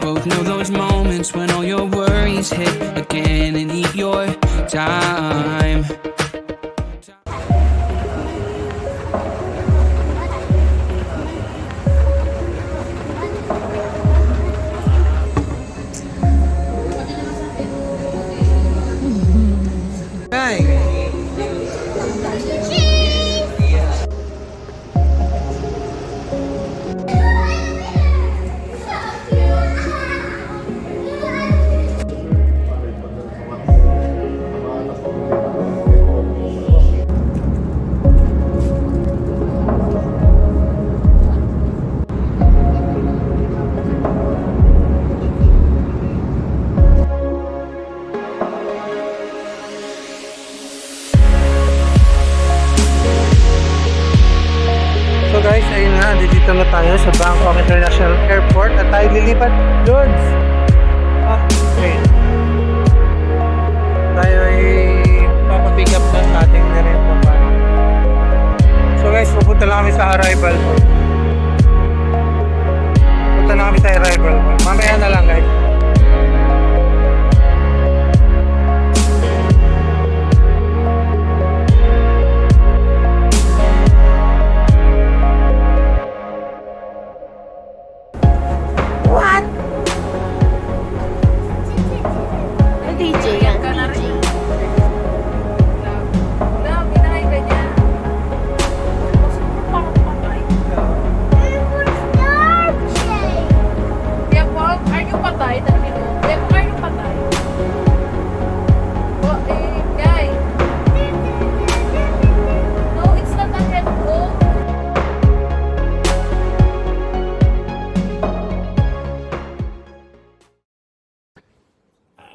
both know those moments when all your worries hit again and eat your time. So guys, ayun na, dito na tayo sa Bangkok International Airport at tayo lilipat doon. Okay. Tayo ay papapick up na sa ating nirento pa. So guys, pupunta lang kami sa arrival mo. Pupunta na kami sa arrival mo. Mamaya na lang guys.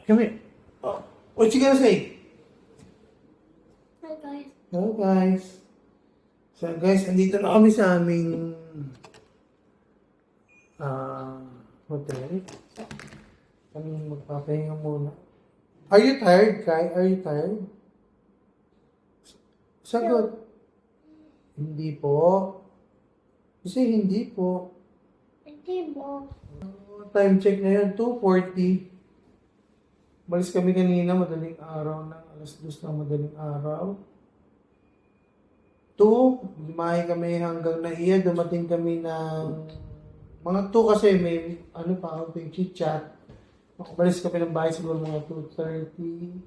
Come here. Oh, what you gonna say? Hi guys. Hello guys. So guys, andito na kami sa aming hotel. Kami magpapahinga muna. Are you tired, Kai? Are you tired? Sagot. Hindi po. Kasi hindi po. Hindi mo. Time check na yun, 2:40. Balis kami kanina, madaling araw na, alas 2 na madaling araw. 2, lumahay kami hanggang Naiya, dumating kami ng mga 2 kasi may ano pa ako yung chit-chat. Makabalis kami ng bahay siguro mga 2:30.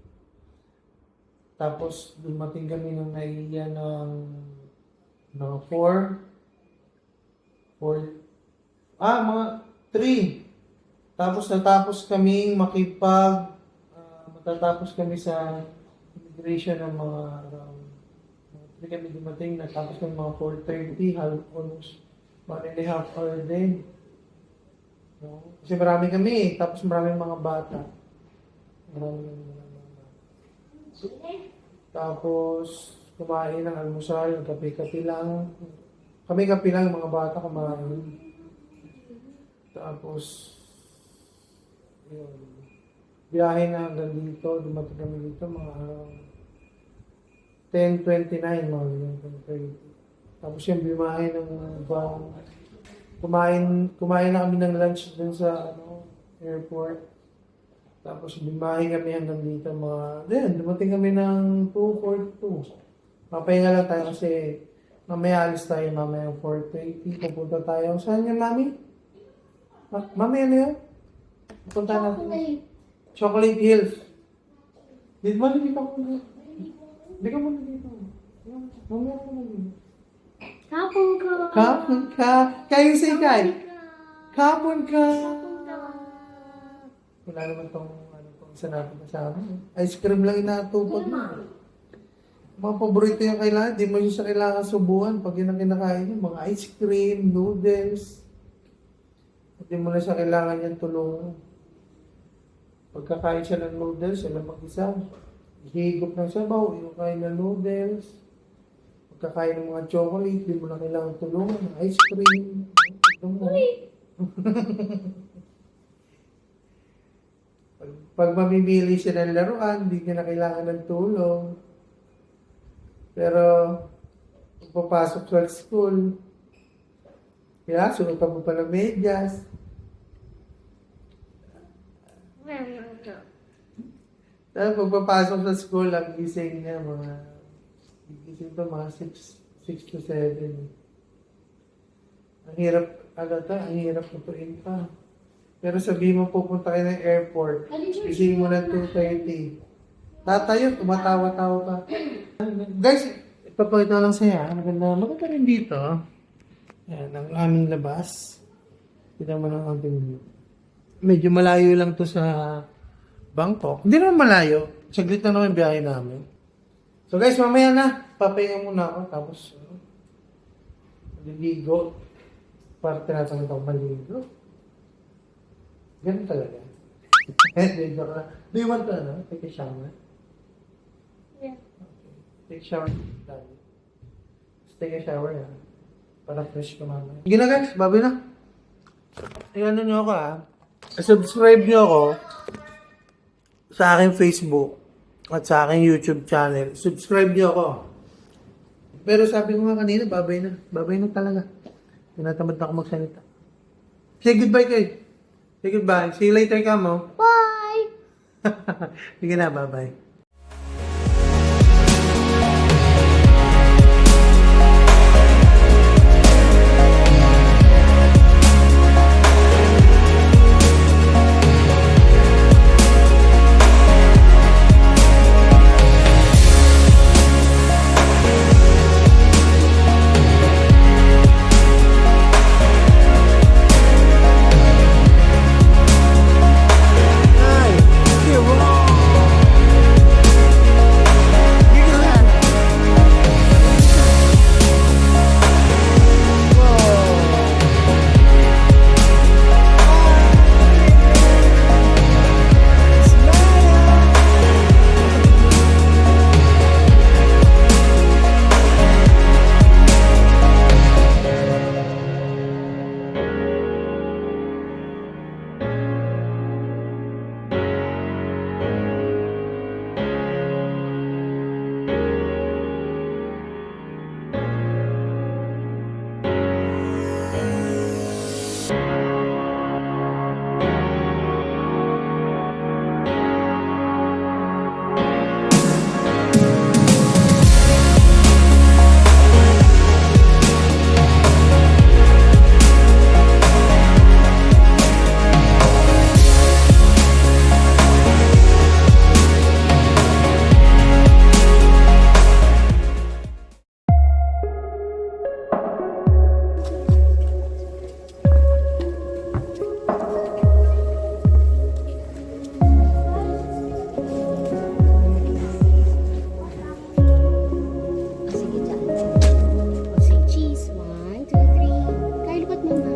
Tapos dumating kami ng Naiya ng mga 4. Mga 3. Tapos natapos kaming matatapos kami sa immigration ng mga around hindi kami dumating, natapos kami mga 4:30, almost 1.5 hour din. No? Kasi marami kami, tapos maraming mga bata. Tapos kumain ng almusal, kape-kape lang. Kami kape lang, mga bata kumain. Tapos yun. Biyahe na hanggang dito, dumating kami dito mga 10:29 mga 10:30. Tapos yung biyahe ng kumain na kami ng lunch dun sa airport. Tapos biyahe kami hanggang dito dumating kami ng 2:42. Papahinga lang tayo kasi mamaya alis tayo mamaya 4:20. Pupunta tayo. Saan yung mami? Mami ano yun? Pupunta natin. Chocolate Hills. Dito mo dito ako na. Hindi ka muna dito. Mamaya ka muna dito. Kapon ka. Kayo say kay. Kapon ka. Wala naman itong isa natin sa amin. Ice cream lang inatupag mo. Mga paborito yung kailangan. Di mo siya kailangan subuhan pag yun ang kinakain niya. Mga ice cream, noodles. Hindi mo na siya kailangan yung tulungan. Pagkakain siya ng noodles, siya lang mag-isa. Higop ng sabaw, yung kain ng noodles. Pagkakain ng mga chocolate, di mo na kailangan tulungan. Ice cream. Ito mo. Pag mamimili siya ng laruan, di niya na kailangan ng tulong. Pero, pag papasok sa school, suotan mo pa ng medyas. Dahil pagpapasok sa school, ang gising niya, gising pa mga 6 to 7. Ang hirap, ang hirap tutuin pa. Pero sabihin mo pupunta kayo ng airport, gising mo ng 2:30. Tatayo, tumatawa-tawa pa. Guys, ipapakita ko lang sa'yo. Maganda rin dito. Yan, ang aming labas. Kita mo ng ating view. Medyo malayo lang to sa Bangkok. Hindi naman malayo. Saglit na naman biyahe namin. So guys, mamaya na. Papahinga muna ako. Tapos, maliligo. Para tinatanggit ako maligo. Ganun talaga. Hindi ka. Do you want to, take a shower? Yeah. Okay. Take a shower. Let's take a shower, ya. Para fresh ka mamaya. Sige na guys, babi na. Ano nyo ako subscribe nyo ako sa aking Facebook at sa aking YouTube channel. Subscribe nyo ako. Pero sabi ko nga kanina, babay na. Babay na talaga. Tinatamad na ako magsalita. Say goodbye kayo. Say goodbye. See you later, Kamo. Bye! Sige na, bye-bye. Sige dyan. O say cheese. 1, 2, 3. Kaya lipat mo na.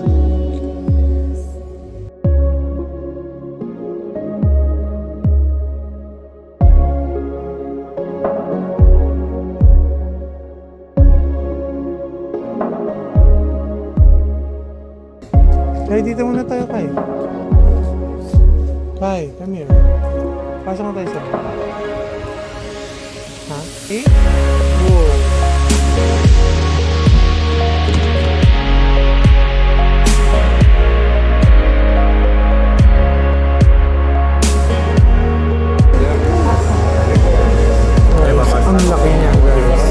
Cheese. Kaya dito muna tayo, Kai. Kai, come here. Pasok na tayo sa... Ha? Eh? Wow. Ang laki niya, guys.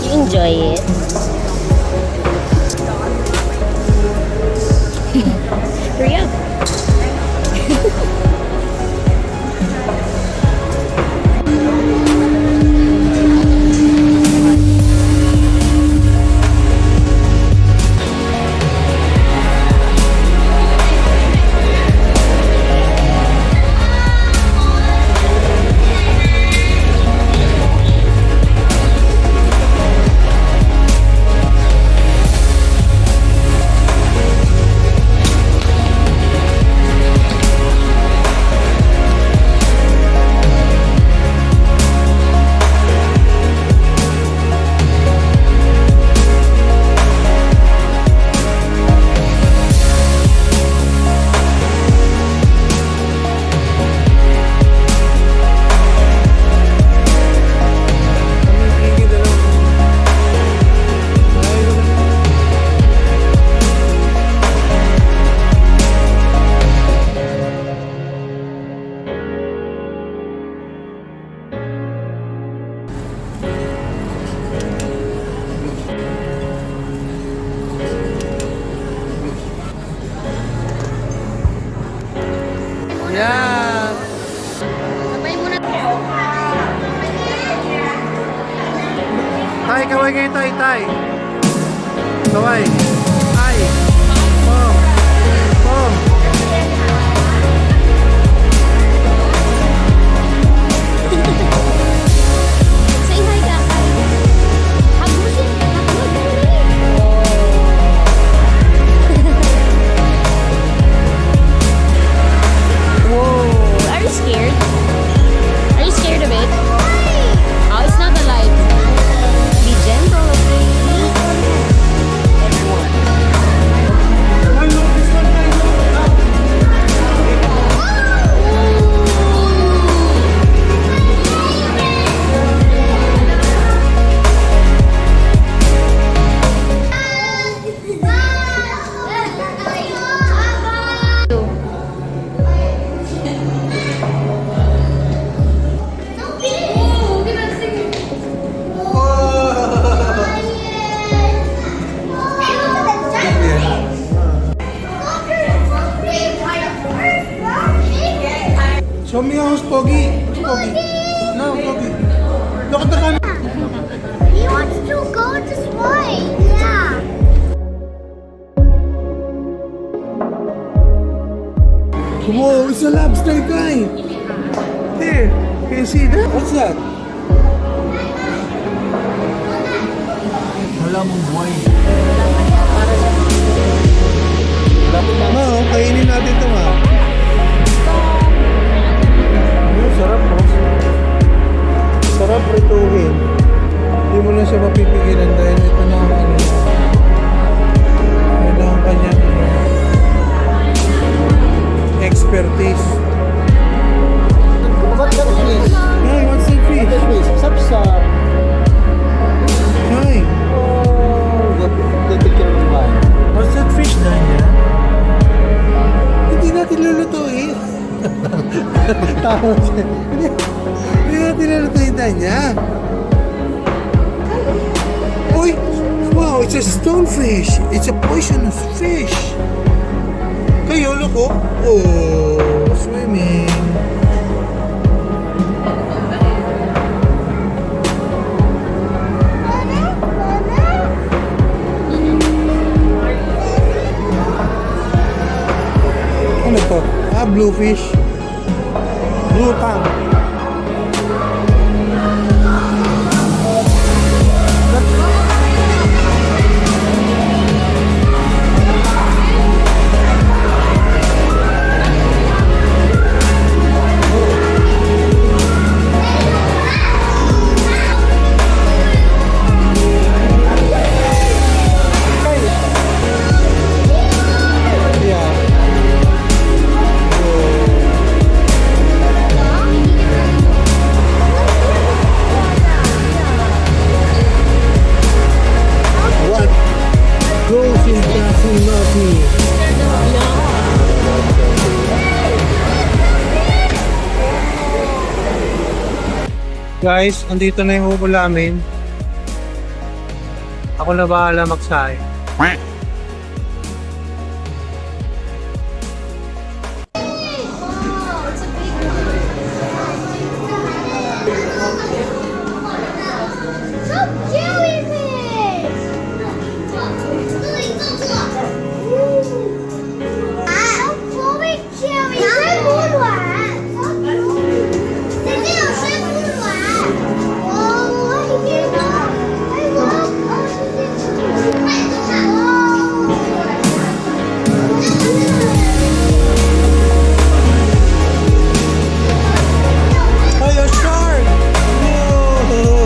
You enjoy it? Hurry up. Tay, kaway kayo tay, tay. Kaway. Ay. Pom. Pom. Say hi, Kakay. Hug mo siya. Whoa. Are you scared? Are you scared of it? Oh, it's not alive. Be gentle, okay? Ay, look, this one tay. Show me your house, Pogi. What's Pogi? No, Pogi. Look at the camera. He wants to go this way. Yeah. Whoa, it's a lobster guy. There. Can you see that? What's that? Wala mong buhay. Ma, kainin natin ito, ma. Sarap, po. Sarap rituhin. Hindi mo na siya mapipigilan dahil ito na ang ano. Yan ang kanyang expertise. What's that fish? Hi, what's that fish? That fish? Sapsap. Hi. Oh, the picture of mine. What's that fish, Danya? Hindi natin lulutuin. Tama siya. Hindi natin lulutuin, Danya. Uy! Wow, it's a stonefish. It's a poisonous fish. Kayo, look, oh. Oh, swimming. Ano to? Ah, bluefish. Blue tang. Yeah. What goes in Casinati? Guys, andito na yung ulamin. Ako na bahala magsahe. So jellyfish! So fully jelly. 水母卵。这里有水母卵。我已经到。哎，Hey, a shark! Whoa!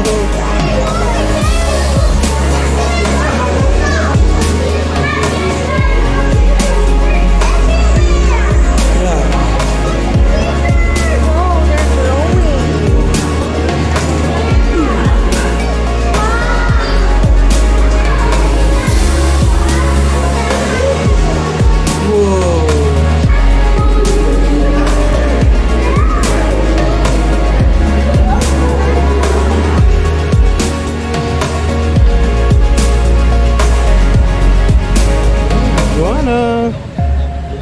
Yeah. Joanna!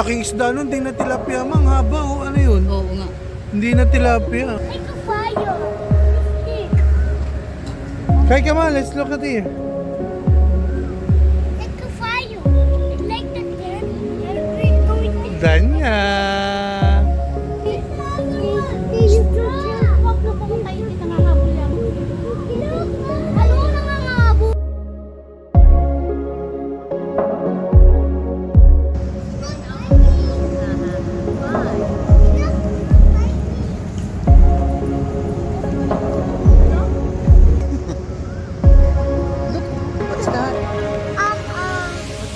Aking isda nun, hindi na tilapia. Mang haba o ano yun? Oo nga. Hindi na tilapia. Make a fire. Kai, come on, let's look at it. Like a fire. Like the dead. We're going to Danya. Huwag na po tayo dito nangahabol lang. Ano nangangahabol? What's that?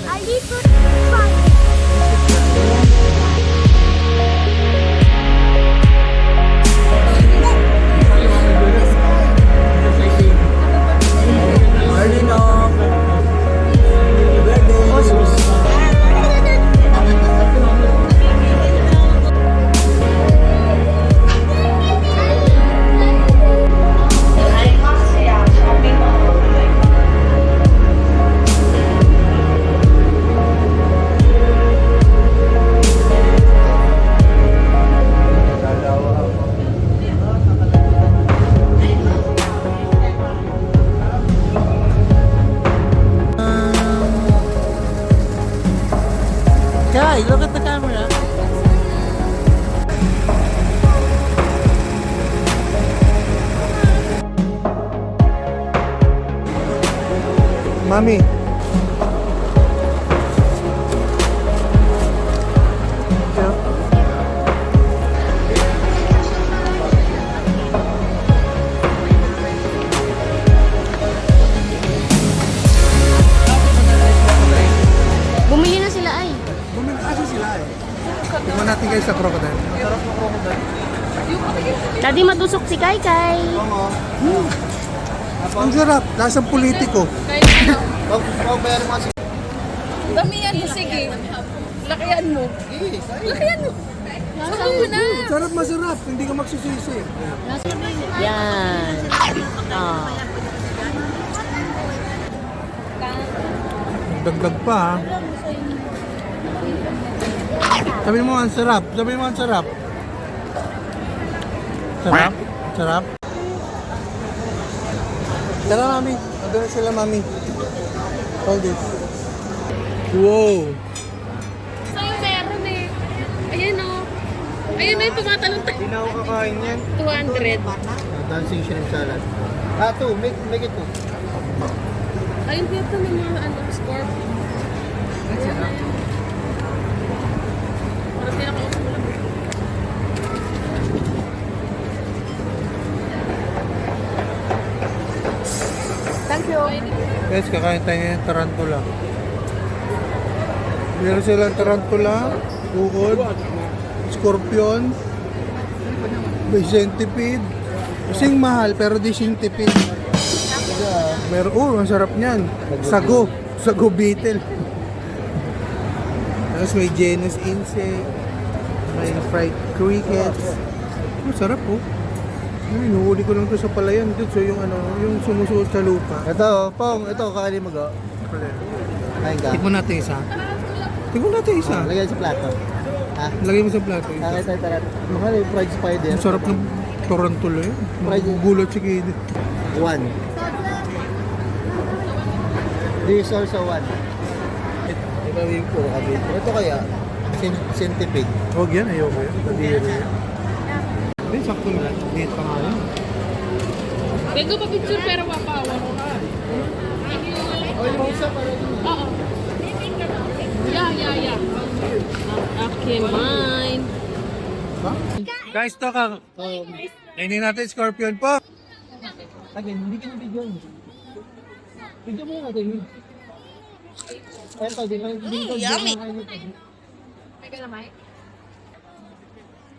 A little fire. Kai, look at the camera. Mami. Bumili na sila ay. Bumili kasi sila eh. Tingnan natin guys sa crocodile. Daddy matusok si Kai Kai. Ang sarap. Lasang politiko. Bayaran mo kasi. Damihan mo, sige. Lakihan mo. Lakihan mo. Saan mo na? Sarap, masarap. Hindi ka magsisisi. Yan. Ah. Dagdag pa ha. Sabi mo ang sarap. Sabi mo ang sarap. Sarap? Sarap? Tara mami. Ando na sila mami. Hold it. Wow. Sa'yo meron eh. Ayan o. Ayan na yung tumatalong tayo. Hindi na ako kakain yan. 200. Dancing shrimp salad. Two. Make it two. Ayun dito ng mga scorpion. Ayan na yun. Parang pinakausap mo lang. Thank you. Guys, kakain tayo ng tarantula. Meron silang tarantula, bukod, scorpion, may centipede. Kasing mahal pero di centipede. Meron, ang sarap niyan. Sago, sago beetle. Tapos may genus insect, may fried crickets. Sarap oh. Ay, nuhuli ko lang to sa palayan. Dude, so yung ano, yung sumusuot sa lupa. Ito, Pong. Ito, kakainin mo go. Kain ka. Tikman natin isa. Tikman natin isa. Lagyan sa plato. Ha? Lagay mo sa plato. Kakain tayo tayo. Mahal yung fried spider. Ang sarap ng tarantula eh. Fried. Gugulat si Kid. One. This also one. Ito yung puro kabit. Ito kaya, centipede. Huwag yan, ayoko yan. Kadiri. Hindi, sakto lang. Date pa nga yan. Pwede pa picture pero mapawa ko ka. Oo. Yeah. Okay, mine. Guys, to ka. Kainin natin scorpion po. Again, hindi ka na video. Video mo natin. Ito, yummy!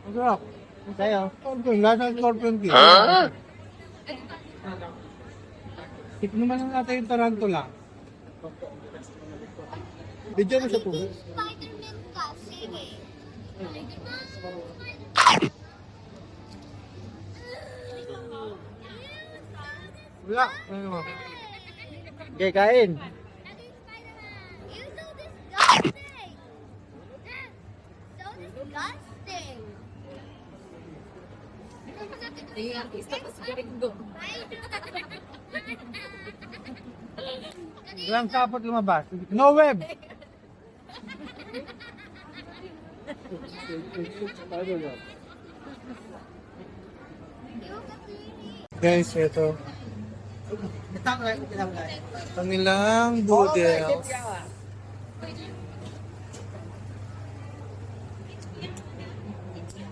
Ang sarap. Tayo. Scorpion, lasa ng scorpion king. Tikman naman natin yung tarantula. Video mo siya po. Spider-Man ka. Sige. Wala. Ano mo? Okay, kain. You're so disgusting. So disgusting. Sige, artista pa si Garindo. I know. Walang sapot lumabas. No web. Guys, ito. Kanilang noodles.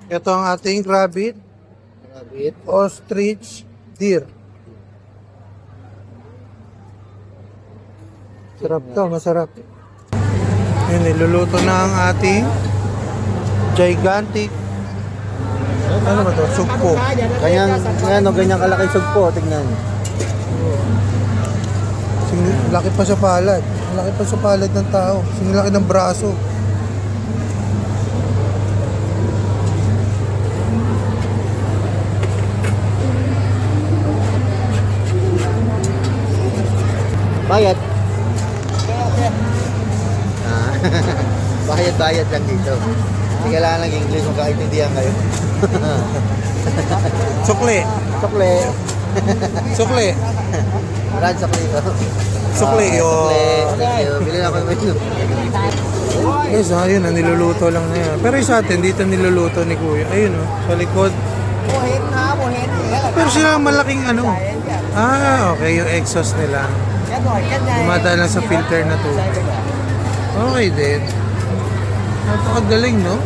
Ito ang ating rabbit, Rabbit. ostrich, deer. Sarap to, masarap. Ayan, niluluto na ang ating gigantic, ano ba to? Sugpo. Ganyan kalaki sugpo, tingnan. Laki pa sa palad. Laki pa sa palad ng tao. Laki ng braso. Bayad. Ah, bayad lang dito. Hindi kailangan ng English, magkakaintindihan kayo. Sukli. Sukle. Sukli. Brad, sukle ito. Sukli, Sukle. Thank you. Bili na ako ng menu. Guys, ayun, niluluto lang na yan. Pero sa atin, dito niluluto ni Kuya. Ayun, sa likod. Pero sila malaking ano. Okay, yung exhaust nila. Dumadaan lang sa filter na to. Okay din. Napakagaling, no?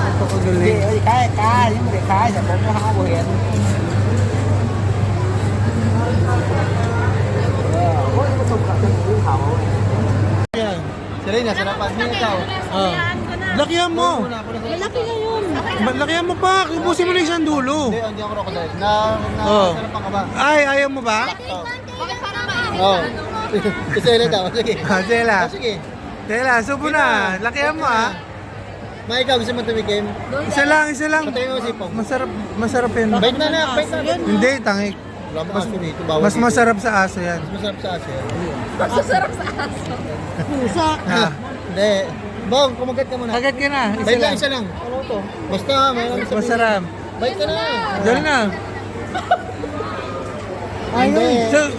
Napakagaling. Serena, sarapan niyo ikaw. Lakihan mo. Malaki na yun. Lakihan mo pa. Ubusin mo na isang dulo. Hindi ako crocodile. Sarapan ka ba? Ay, ayaw mo ba? Bakit parang mainit? Oo. Isa ulit daw. Sige. Sela. Sige. Sela, subo na. Lakihan mo, ha? Ikaw, gusto mo tumikim? Isa lang. Patayin mo si Pong. Masarap yan. Bait na na. Hindi, tangik. Wala mo kasi dito. Bawal Mas dito. masarap sa aso yan. Mas masarap sa asin. Masasarap sa aso. Ha? Hindi. Bong, kumagat ka muna. Agad ka na. Bait lang, isa lang. Ano to? Basta, mayroon sa Masarap. Bait ka na. Dali na. Hindi.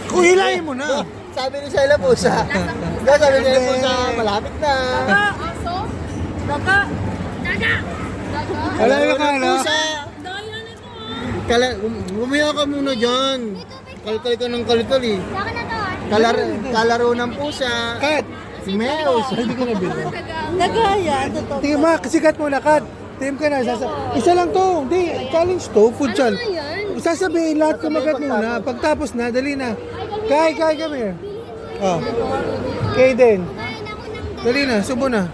Kuhilayin mo na. Sabi ni Sela Pusa. Sabi ni Sela Pusa, malapit na. Aso? Daga? Daga? Daga? Wala yung ano. Pusa. Umiyak ka muna dyan. Kalkal ka ng kalkal eh. Saka na to. Kalaro ng pusa. Kat. Meows. Hindi ko nabili. Nagaya. Totoo. Tingnan mo, sikat mo na, Kat. Team ka na. Isa lang to. Hindi, challenge to. Food challenge. Sasabihin lahat kumagat muna. Pagtapos na, dali na. Kay, come here. Oh. Kay din. Dali na, subo na.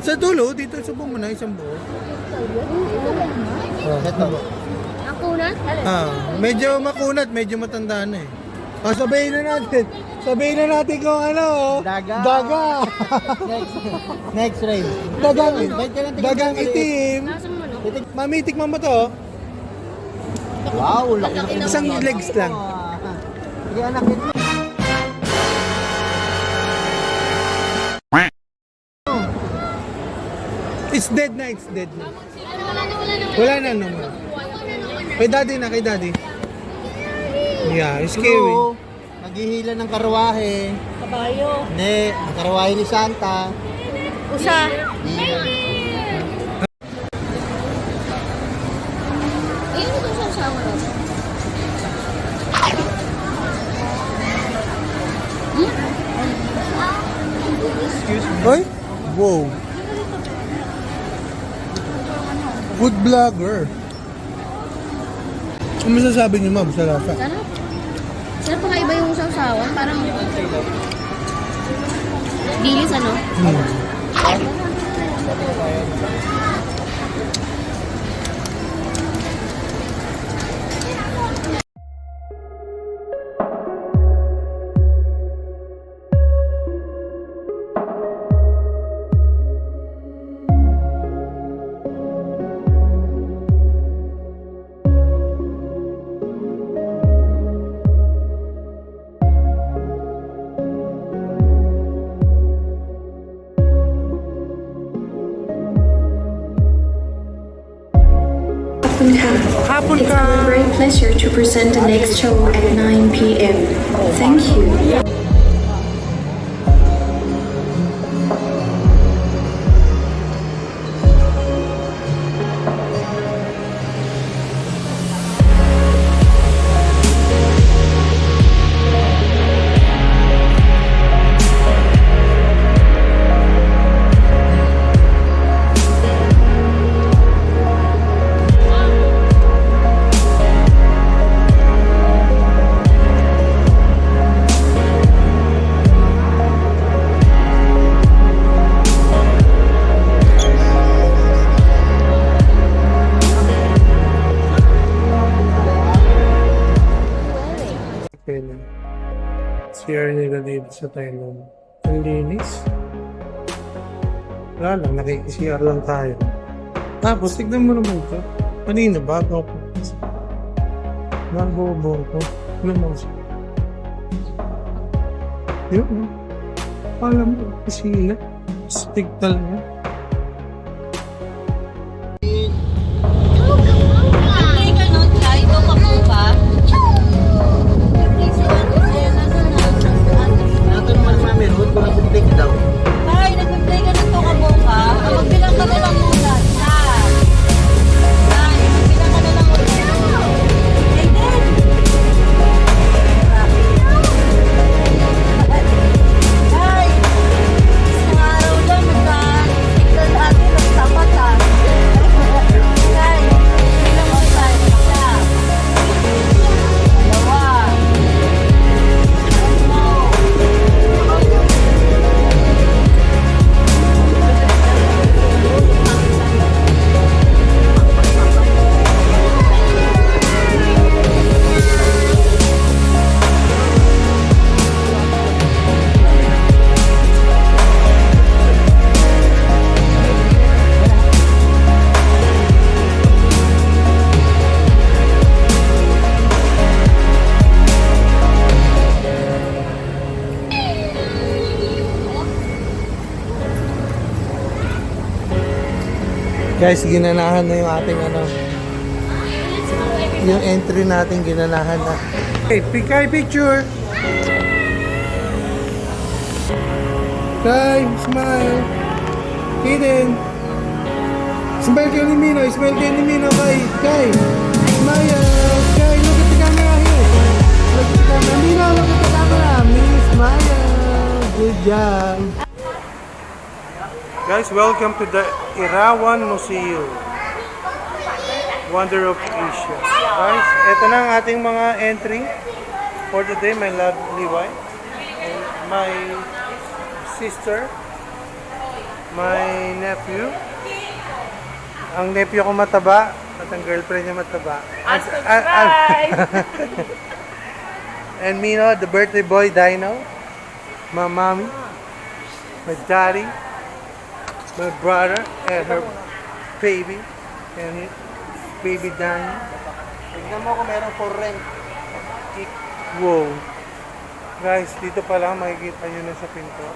Sa dulo, dito subo mo na isang buo. Ito. Ang kunat? Medyo makunat, medyo matanda na eh. Sabihin na natin. Sabihin na natin kung ano. Daga. Next race. Dagang itim. Mami, tikman mo to. Wow, laki na. Isang legs lang. Sige anak, ito. It's dead na. Wala na naman. Kay daddy. Yeah, it's scary. Hello. Naghihila ng karwahe. Kabayo. Hindi, ang karwahe ni Santa. Usa. Ayun ito sa usawa na. Hoy? Wow. Food vlogger. Ano masasabi niyo, ma'am, sa lasa? Sarap. Sarap pa iba yung sausawan. Parang bilis ano? Hapon Ka. Hapon It's Ka. our great pleasure to present the next show at 9 p.m. Thank you. Thailand. CR nila dito sa Thailand. Ang linis. Wala lang, nakikisiyar lang tayo. Tapos, tignan mo naman ito. Kanina, bago ako. Nagbobo ko. Ano mo siya? Yun. Alam mo, kasila. Stick talaga. Play ka nun, Chai. Ito ka po ba? Natin naman mami, huwag ko lang bumalik daw. Tay, nag-play ka ng Toka Boka. Magbilang ka na lang muna. Tay, magbilang ka na lang muna. Aiden! Tay, isang araw lang nagka-signal natin nagtapat ha. Tay, bilang mo tayo. Isa. Dalawa. Guys, ginanahan na yung ating yung entry natin ginanahan na. Okay, picture! Kai, smile! Eden! Smile kayo ni Mino, smile kayo ni Mino, Kai! Smile! Kai, look at the camera here! Look at the camera, Mino, look at the camera! Mino, smile! Good job! Guys, welcome to the Erawan Museum. Wonder of Asia. Guys, ito na ang ating mga entry for today. My lovely wife, and my sister, my nephew. Ang nephew ko mataba at ang girlfriend niya mataba. And Mino, the birthday boy, Dino. My mommy, my daddy, my brother, and her baby, and baby Danny. Tignan mo kung meron for rent. Wow. Guys, dito pa lang makikita nyo na sa pinto.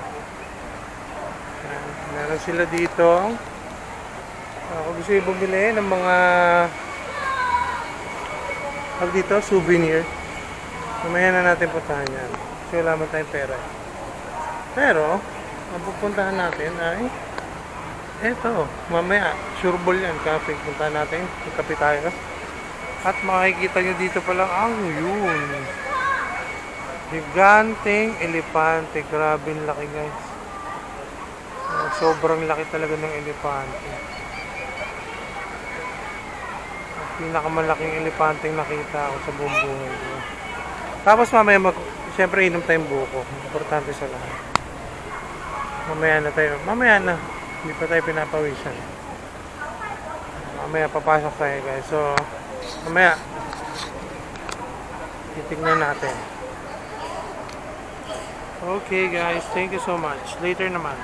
Ayan, meron sila dito. Kung gusto yung bumili ng mga dito, souvenir. Mamaya na natin puntahan yan. Kasi wala man tayong pera. Pero, ang pupuntahan natin ay eto, mamaya, sureball yan. Kape, puntahan natin. Kape tayo. At makikita nyo dito pa lang, yun. Giganteng elepante. Grabe ang laki, guys. Sobrang laki talaga ng elepante. Pinakamalaking elepanteng nakita ako sa buong buhay ko. Tapos mamaya, siyempre inom tayong buko. Importante sa lahat. Mamaya na tayo. Mamaya na. Hindi pa tayo pinapawisan. Mamaya papasok tayo, guys. So, mamaya titignan natin. Okay, guys. Thank you so much. Later naman.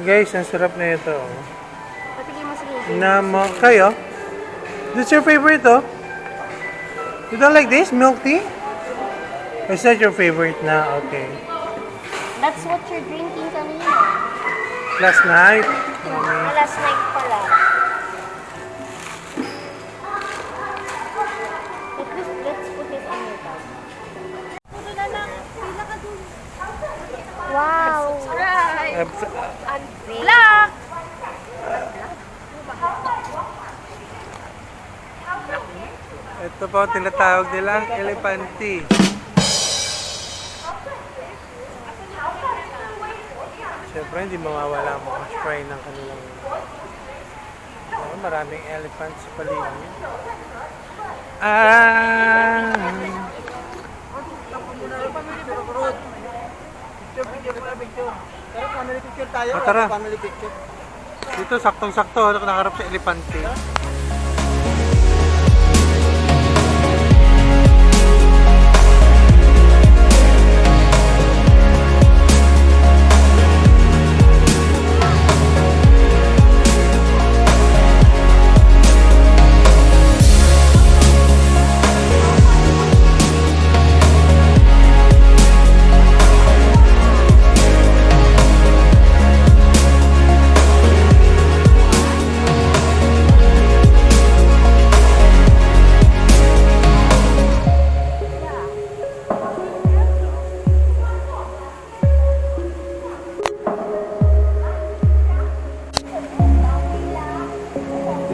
Guys, ang sarap na ito. Oh. Papili mo sige. Kayo? This your favorite, oh? You don't like this? Milk tea? Is that your favorite na? Okay. That's what you're drinking kanina. Last night? Last night pala. Let's put this on your bag. Wow! Black! Ito po, tinatawag nilang elepante. Siyempre, hindi mawawala mo ang spray ng kanilang... maraming elephants sa paligid. Family picture tayo. Tara. Family picture. Dito, saktong-sakto, nakaharap sa elepante.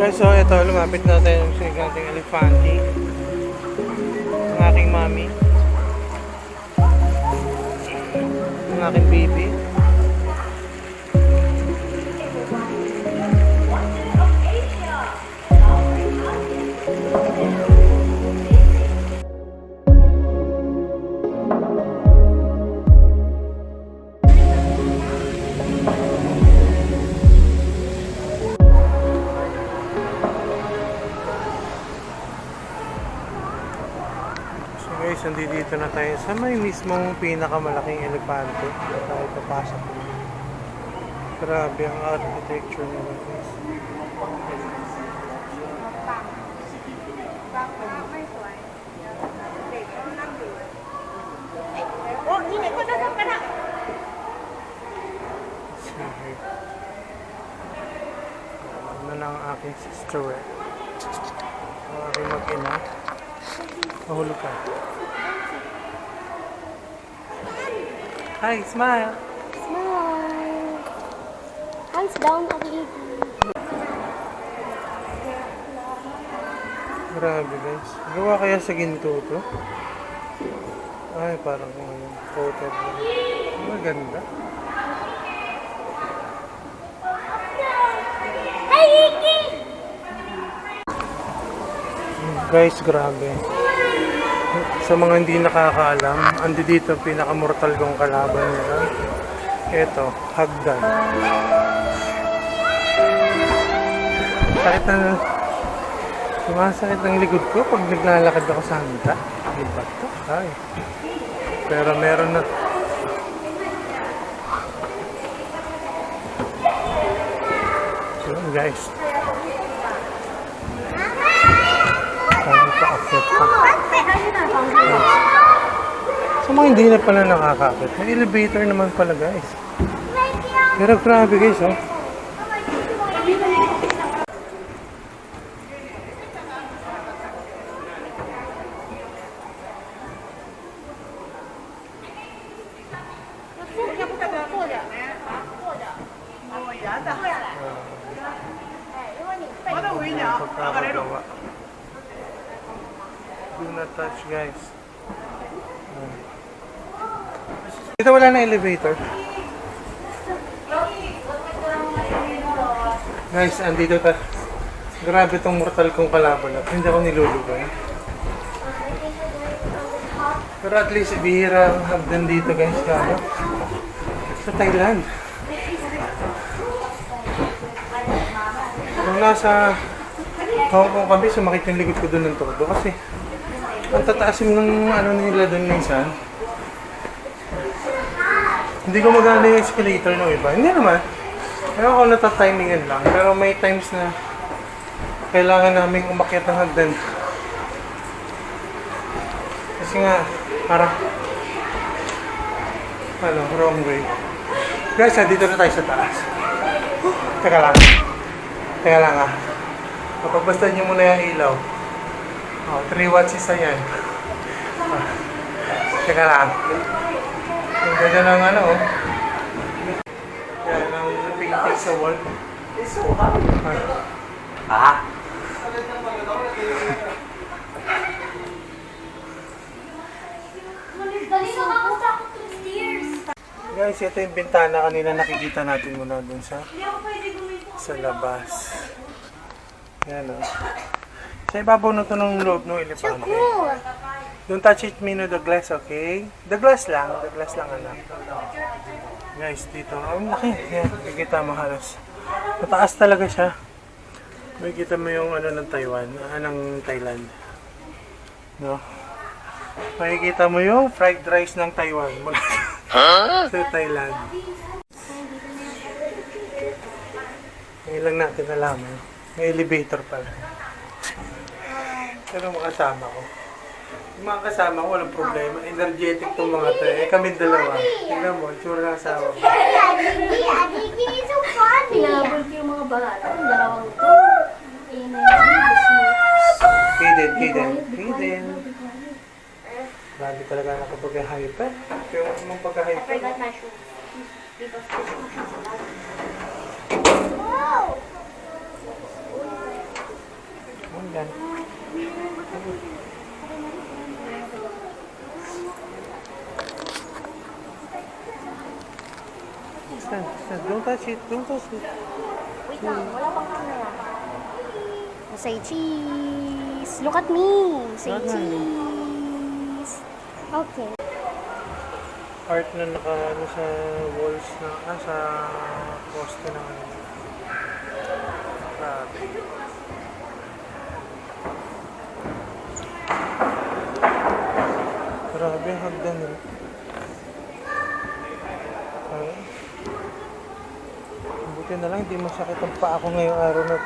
Guys, so ito, lumapit na tayo sa ating elepante. Ang aking mami. Ang aking baby. Guys, nandito na tayo sa may mismong pinakamalaking elepante na tayo papasok. Grabe ang architecture nila, guys. Ano na ang aking sister, ang aking mag-ina. Mahulog ka. Hi, smile! Smile! Hands down, Ate. Grabe guys. Gawa kaya sa ginto to? Ay, parang ano, coated. Maganda. Guys, grabe. Sa mga hindi nakakaalam, andi dito pinakamortal kong kalaban nila. Ito, hagdan. Sakit na, sumasakit ang likod ko pag naglalakad ako sa handa. Iba to, ay. Pero meron na. So guys. So mga hindi na pala nakakakit. May elevator naman pala guys. Pero grabe guys, oh. Pagkakagawa. Do not touch guys. Dito wala na elevator. Guys, andito ta. Grabe tong mortal kong kalaban at hindi ako nilulubay. Pero at least bihira ang hagdan dito guys. Kaya sa Thailand. Nung nasa Hong Kong kami, sumakit yung likod ko doon ng todo kasi ang tataasim ng ano nila doon minsan. Hindi ko magana yung escalator ng iba. Hindi naman. Kaya ako natatimingan lang. Pero may times na kailangan namin umakyat ng hagdan. Kasi nga, parang wrong way. Guys, dito na tayo sa taas. Teka lang. Papagbastan nyo muna yung ilaw. 3 watts isa yan. Teka lang. Ang ganda ng yan, ang painting sa wall. Guys, ito yung bintana kanina nakikita natin muna dun sa labas. Yan sa ibabaw na ito ng loob ng elepante. Don't touch it, Mino, the glass, okay? The glass lang anak. Guys, dito, ang laki. Yan, makikita mo halos. Mataas talaga siya. Makikita mo yung ng Taiwan, ng Thailand. No? Makikita mo yung fried rice ng Taiwan. Sa Thailand. Ngayon lang natin nalaman. May elevator pala. Pero makasama ko. Yung mga kasama ko, walang problema. Energetic tong mga to. Kami dalawa. Tingnan mo, tsura ng asawa ko. Pinabol ko yung mga bata. Ang dalawang to. Hidden. Grabe talaga na kapag hyper. Pero mong pagka-hyper. Yan. Stand. Don't touch it. Wait lang, wala pang camera. Say cheese. Look at me. Say cheese. Okay. Art na naka sa walls na sa poste na grabe. Grabe ang hagdan eh. Buti na lang, hindi masakit ang paa ko ngayong araw na.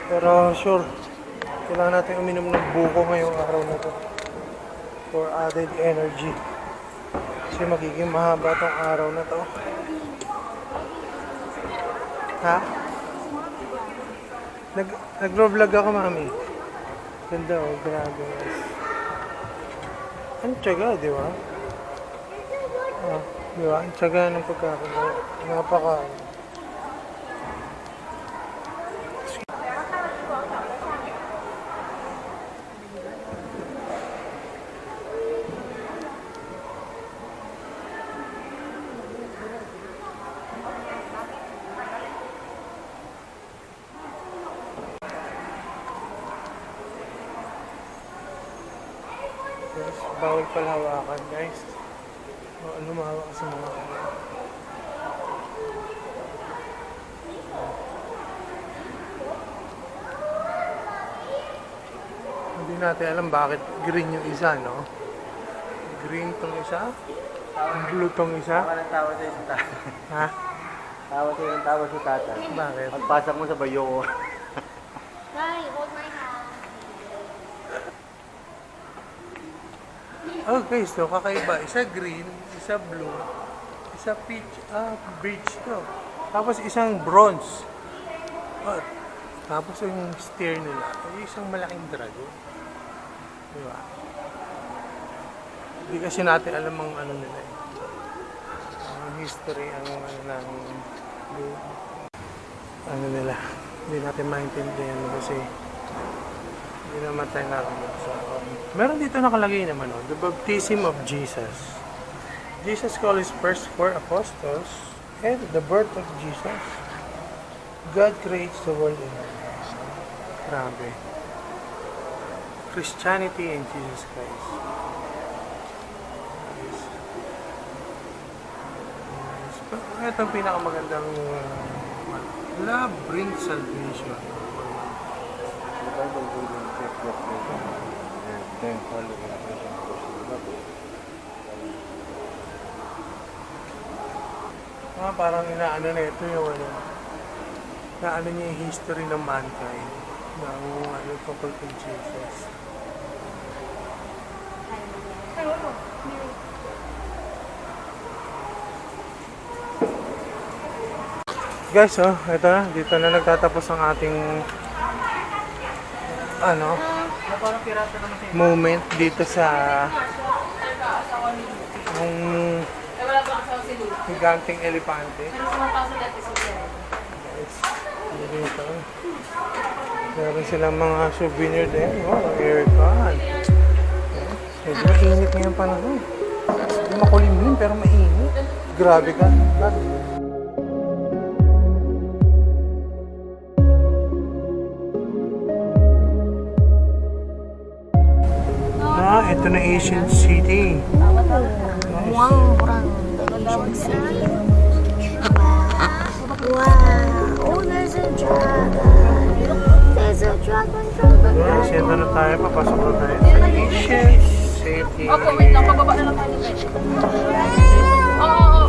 Pero sure, kailangan natin uminom ng buko ngayong araw na to for added energy. Kasi magiging mahaba tong araw na to. Ha? Nag-vlog ako, mami. Ganda oh, grabe. Ang tiyaga, di ba? Di ba? Ang tiyaga ng pagkakagawa. Napaka. Bawal pala hawakan, guys. Lumawak sa mga hindi natin alam bakit green yung isa, no? Green tong isa, blue tong isa. Tawa sa'yo sa tata. Ha? Tawa sa tata. Bakit? Pagpasok mo sa bayo ko. Nay, hold my hand. Oh guys, to kakaiba. Isa green, isa blue, isa peach, beige to. Tapos isang bronze. Oh, tapos yung steer nila, ay isang malaking dragon. Diba? Hindi kasi natin alam ang ano nila eh. Ang history, ang ano nila. Hindi natin maintindihan kasi hindi naman tayo naroon sa meron dito nakalagay naman, the baptism of Jesus. Jesus called his first 4 apostles and the birth of Jesus. God creates the world in grabe. Christianity and Jesus Christ. Ito ang pinakamagandang love brings salvation. Parang inaano na ito yung ano. Naano niya yung history ng mankind. Ng ano tungkol kay Jesus. Guys, oh, ito na. Dito na nagtatapos ang ating ano moment dito sa yung higanting elepante. Guys, dito. Meron silang mga souvenir din. Oh, aircon. Medyo mainit ngayon panahon. Hindi makulimlim pero mainit. Grabe ka. Ito na Asian City. Wow, parang Asian City. Wow. Oh, there's a dragon. There's a dragon. Yes, ito na tayo. Papasok na tayo sa Asian City. Opo, wait lang. Pababa na lang tayo. Oo.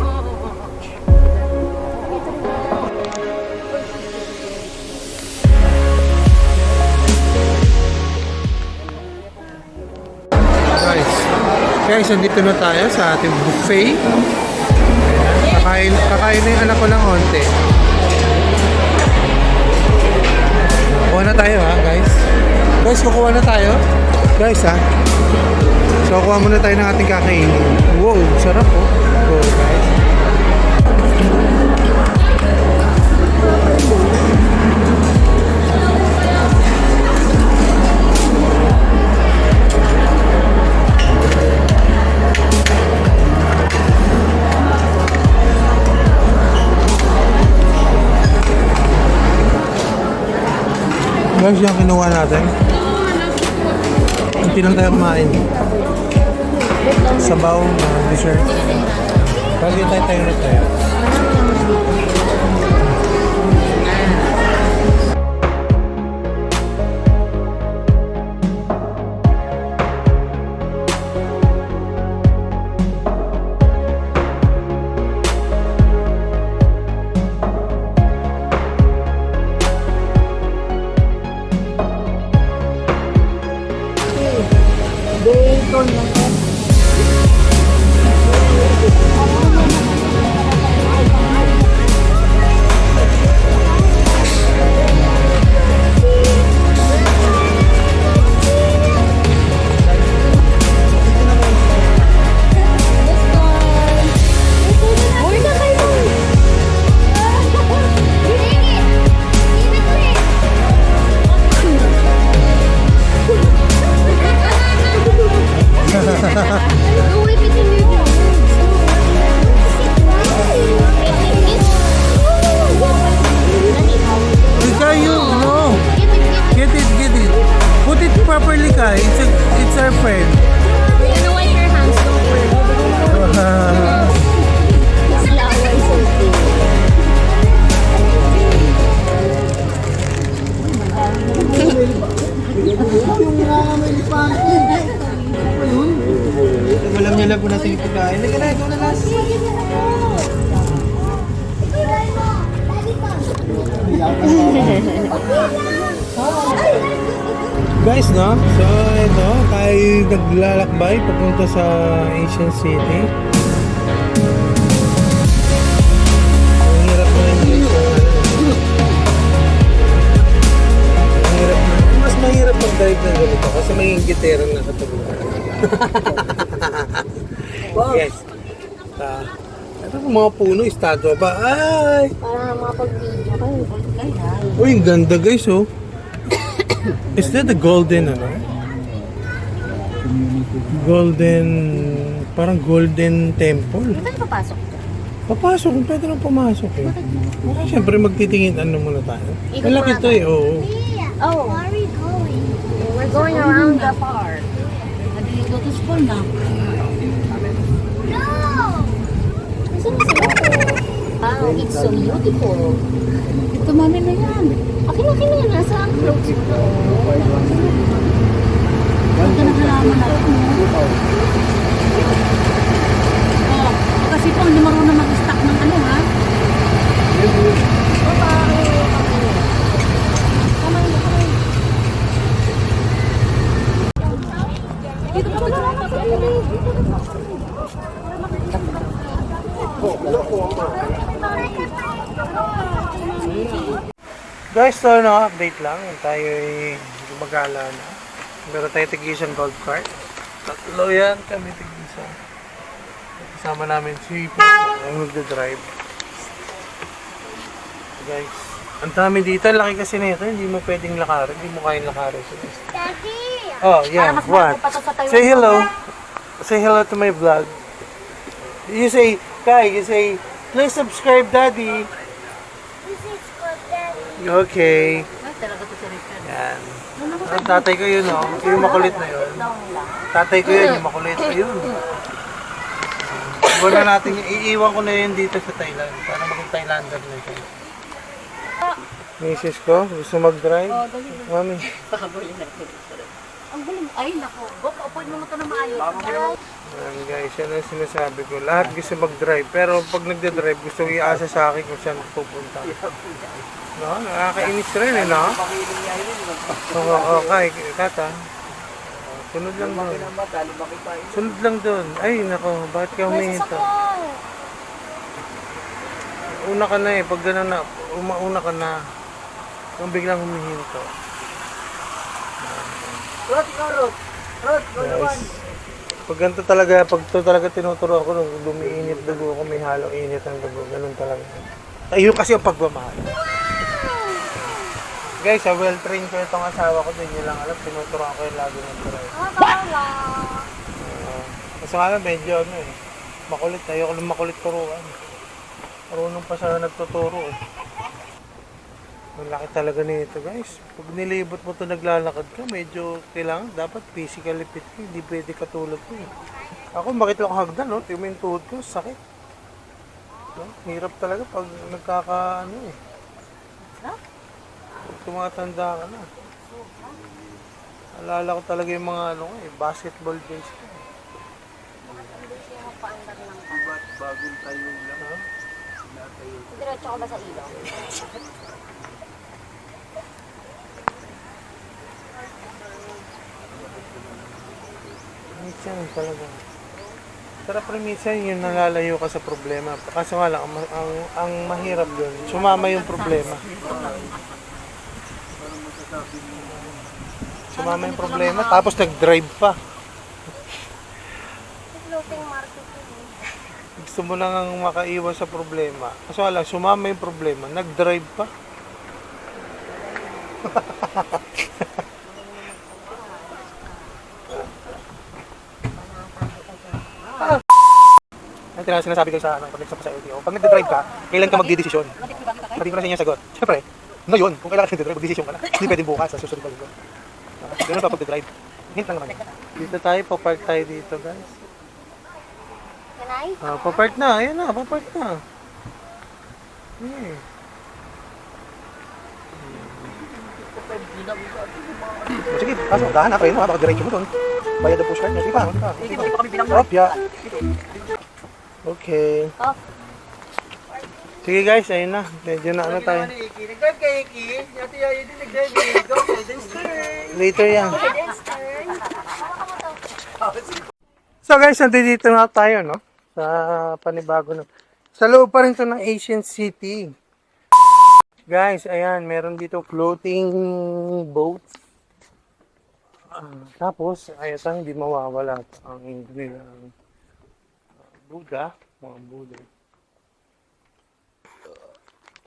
Guys, nandito na tayo sa ating buffet. Ayan, kakain na yung anak ko ng onte. Kuha na tayo ha, guys. Guys, kukuha na tayo. Guys ha. So, kuha muna tayo ng ating kakainin. Wow, sarap oh. Go, guys. Guys, yung kinuha natin. Hindi lang tayo kumain. Sabaw na dessert. Kasi tayo na tayo. Properly ka, it's our friend. You know what your hands don't work. Flower something. Alam niya lang kung natin yung pagkain. Ikaw na last. Guys, no? So, ito, tayo naglalakbay papunta sa Asian City. Ang hirap na yung ang hirap na. Mas mahirap mag-drive ng ganito kasi may giterang nakatulungan. Yes. Ito po mga puno, estatwa pa. Ay! Para makapag-video kayo. Uy, ang ganda guys, oh. Is that the golden, ano? Golden, parang golden temple. Saan papasok? Papasok, kung pwede nang pumasok eh. Siyempre magtitingin, ano muna tayo. Malaki to eh, oo. Oh, where are we going? We're going around the park. Go to school na. No! Wow, it's so beautiful. Ito mami na yan. Akin na yan. Nasa ang clothes ko. Huwag ka nakalaman natin. Oh, kasi po hindi marunong mag-stock ng ano ha. Guys, so no, update lang. Tayo ay gumagala na. Meron tayo tig-isang golf cart. Tatlo yan kami tig-isa. Kasama namin si Papa, ang nagda-drive. Guys, ang dami dito. Laki kasi na ito. Hindi mo pwedeng lakarin. Hindi mo kayang lakarin. Daddy! Oh, yeah. What? Say hello. Say hello to my vlog. You say, Kai, you say, please subscribe, Daddy. This is for Daddy. Okay. Ay, talaga to si Richard. Yan. Ang tatay ko yun, oh. Yung makulit na yun. Tatay ko yun, yung makulit. Ayun. Iwan na natin, iiwan ko na yun dito sa Thailand. Para maging Thailander na ito. Misis ko, gusto mag-drive? Oh, dali. Mami. Ang galing. Ay, nako. Bok, upuin mo ito na maayos. Ayan guys, yan ang sinasabi ko. Lahat gusto mag-drive. Pero pag nagde-drive, gusto iasa sa akin kung saan pupunta. No, nakakainis rin eh, no? Oo, okay, tata. Sunod lang doon. Sunod lang doon. Ay, nako, bakit ka humihinto? Una ka na eh, pag gano'n na, umauna ka na. Kung biglang humihinto. Guys, pag ganito talaga, pag ito talaga tinuturo ako, nung lumiinit dugo ako, may halong init ang dugo, ganun talaga. Ayun kasi ang pagmamahal. Guys, well-trained ko itong asawa ko, din nyo lang alam, tinuturoan ko yung lagi ng turay. Kasi nga lang, medyo ano eh, makulit, ayoko lang makulit turuan. Marunong pa siya nagtuturo eh. Ang laki talaga nito guys. Pag nilibot mo ito naglalakad ka, medyo kailangan, dapat physically fit ka, hindi pwede katulad ko eh. Ako, bakit lang ako hagdan, no? Tingnan mo yung tuhod ko, sakit. No? Hirap talaga pag nagkaka, ano eh. Tumatanda ka na. Alala ko talaga yung mga ano eh, basketball days ko. Bagong tayo lang, ha? Diretso ko ba sa ilaw? Minsan talaga. Sarap rin minsan yung nalalayo ka sa problema. Kaso nga lang, ang mahirap doon, sumama yung problema. Sumama yung problema, tapos nag-drive pa. Gusto mo nang makaiwas sa problema. Kaso nga lang, sumama yung problema, nag-drive pa. Ang sinasabi ko sa pag sa LTO, pag nagde-drive ka, kailan ka magdidesisyon? Sabi ko na sa inyo sagot. Siyempre, ngayon, kung kailangan ka nagde-drive, magdidesisyon ka na. Hindi pwedeng bukas sa susunod na linggo. Ganun pa pag-drive. Hint lang naman. Dito tayo, papark tayo dito, guys. Kanay? Papark na, ayan na, papark na. Sige, kaso, dahan na kayo, baka diretso mo doon. Bayad na push card niya. Sige pa, sige pa. Opya. Okay. Sige guys, ayun na. Medyo na ano tayo. Later yan. So guys, nandito na tayo, no? Sa panibago na. Sa loob pa rin to ng Asian City. Guys, ayan, meron dito floating boats. Tapos, ayun, hindi mawawala ang nilang Buddha, mga Buddha.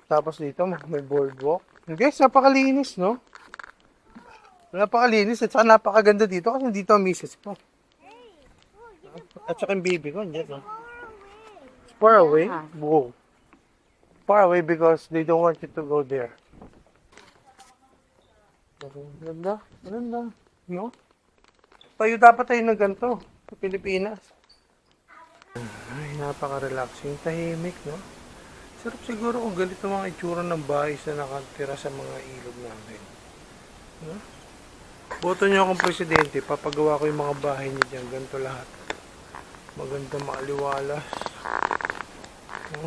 Tapos dito, may boardwalk. Guys, napakalinis, no? Napakalinis at saka napakaganda dito kasi dito ang misis ko. At saka yung baby ko, andyan, no? Far away? Whoa. Far away because they don't want you to go there. Ganda, ganda. No? Tayo dapat tayo na ganito sa Pilipinas. Ay, napaka-relaxing. Tahimik, no? Sarap siguro kung ganito mga itsura ng bahay na nakatira sa mga ilog natin. No? Boto niyo akong presidente, papagawa ko yung mga bahay niyo dyan. Ganito lahat. Maganda maaliwalas. No?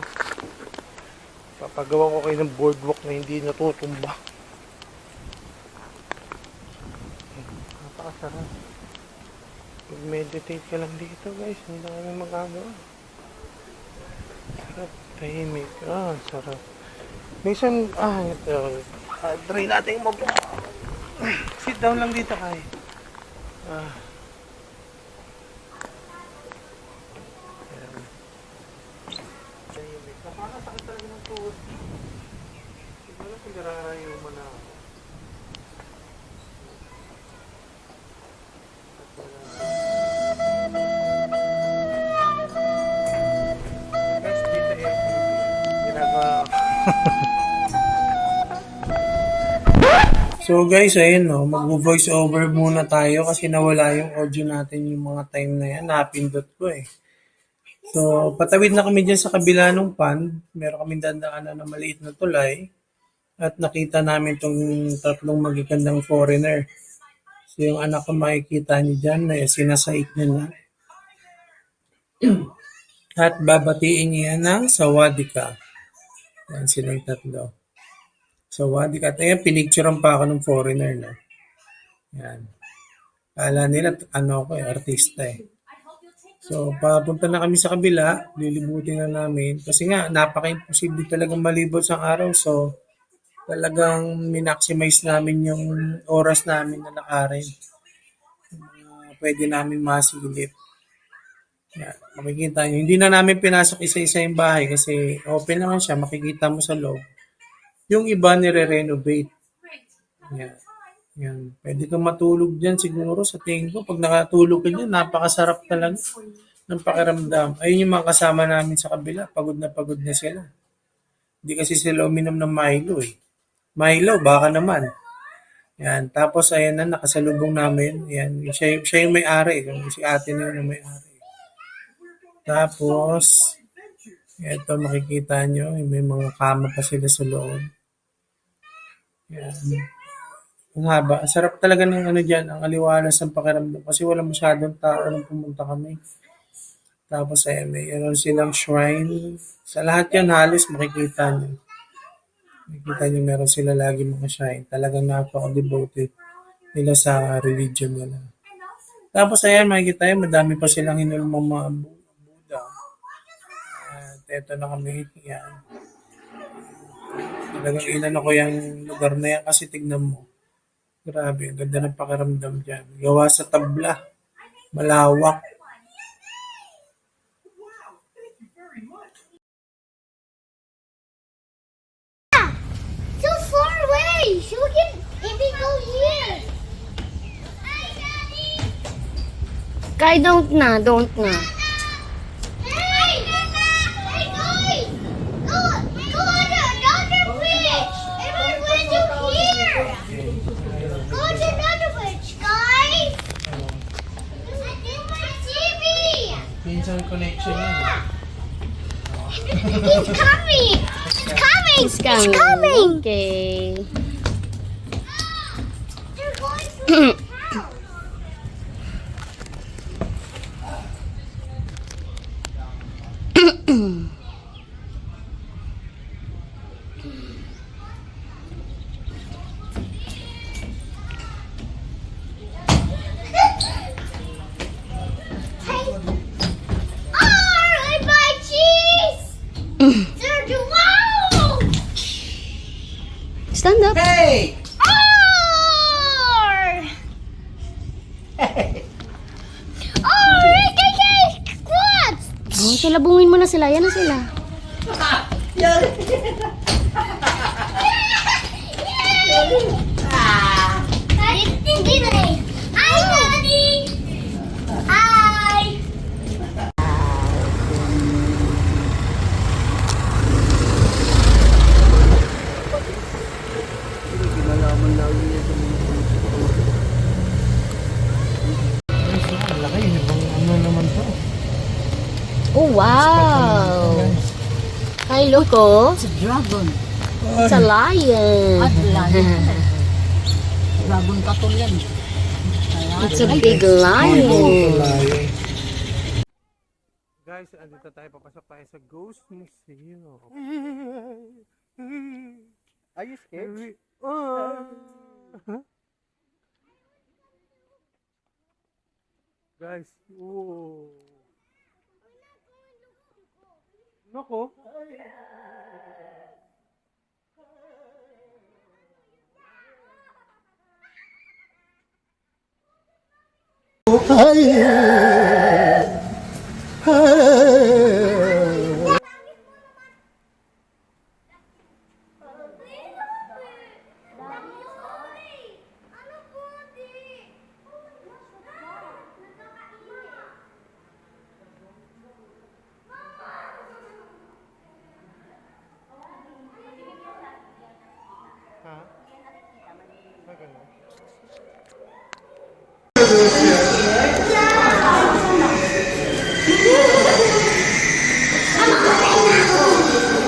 Papagawa ko kayo ng boardwalk na hindi natutumba. Napakasarap. Mag-meditate ka lang dito guys. Hindi na kami magagawa. Tahimik. Sarap. Minsan, ito. Try natin mo. Sit down lang dito, Kai. Ayan. Tahimik. Nakakasakit talaga ng tuhod. Siguro pinararayo mo na ako. Guys, dito ginagawa ko. So guys, ayun no, mag-voice over muna tayo kasi nawala yung audio natin yung mga time na yan. Napindot ko eh. So, patawid na kami dyan sa kabila ng pan. Meron kami dandaanan na maliit na tulay. At nakita namin tong tatlong magagandang foreigner. So, yung anak ko makikita niyo dyan na sinasait niya na. At babatiin niya ng sawadika. Yan sila yung tatlo. Sawadika. At ayan, pinicturean pa ako ng foreigner. No? Yan. Kala nila, ako artista eh. So, papunta na kami sa kabila, lilibutin na namin. Kasi nga, napaka-imposible talagang malibot sa araw. So, talagang minaximize namin yung oras namin na lakarin. Pwede namin masilip. Yan, makikita nyo. Hindi na namin pinasok isa-isa yung bahay kasi open naman siya, makikita mo sa loob. Yung iba nire-renovate. Yan. Yan. Pwede kang matulog dyan siguro sa tingin ko. Pag nakatulog ka dyan, napakasarap talaga ng pakiramdam. Ayun yung mga kasama namin sa kabila. Pagod na sila. Hindi kasi sila uminom ng Milo eh. Milo, baka naman. Yan. Tapos ayan na, nakasalubong namin. Yan. Siya yung may-ari. Si ate na yung may-ari. Tapos, ito makikita nyo, may mga kama pa sila sa loob. Yan. Ang haba. Sarap talaga ng dyan, ang aliwalas ng pakiramdam. Kasi wala masyadong tao nung pumunta kami. Tapos ay mayroon silang shrine. Sa lahat yan halos makikita nyo. Makikita nyo meron sila lagi mga shrine. Talagang napaka-devoted nila sa religion nila. Tapos ayan makikita nyo, madami pa silang hinulmang mga Buddha. At eto na kami. Yan. Talagang inano ko yung lugar na yan kasi tignan mo. Grabe, ang ganda ng pakiramdam dyan. Gawa sa tabla. Malawak. So far away. So we can maybe go here. Kai, don't na. Hey! Hey guys! Go on another bridge. Everyone to here. Go to another bridge, guys. I did my TV. Pinsan connection yan. He's coming. It's coming. It's coming. Okay. They're going through the house. I buy cheese. Wow! Stand up. Hey! What? Oh, salabungin mo na sila. Yan na sila. Hi, Daddy. Hi. Kinalaman lagi niya sa mga Ang laki. Ibang ano naman to. Oh, wow. Hi, look, oh. It's a dragon. It's a lion. At lion. Dragon katol yan. It's a big lion. Guys, andito tayo. Papasok tayo sa Ghost Museum. Are you scared? Guys, oh. Nako.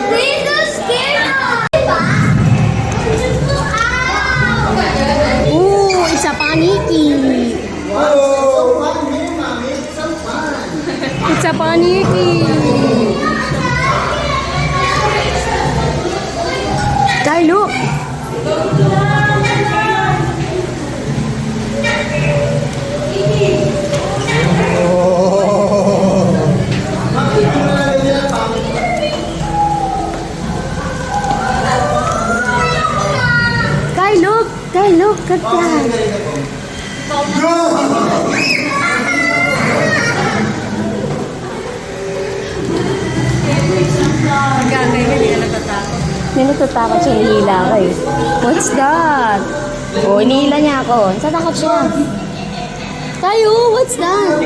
Please don't scare Ooh, it's a paniki. It's a paniki. Guy, look. Guy, look. Guy, look at that. May natatakot siya, hinihila ako eh. What's that? Oh, hinihila niya ako. Natatakot siya. Tayo, what's that?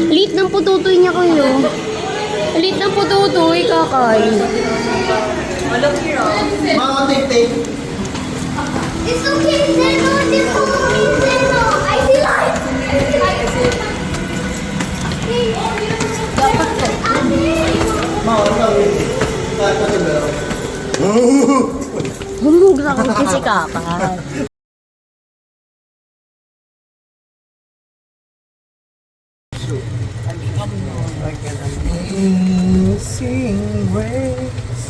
Liit ng pututoy niya kayo. Liit ng pututoy, kakay. Mga tik-tik. It's okay, Zeno. Just follow me, Zeno. I see light. I see light. Dapat ko. Humug na ako si kakay. Sing waves.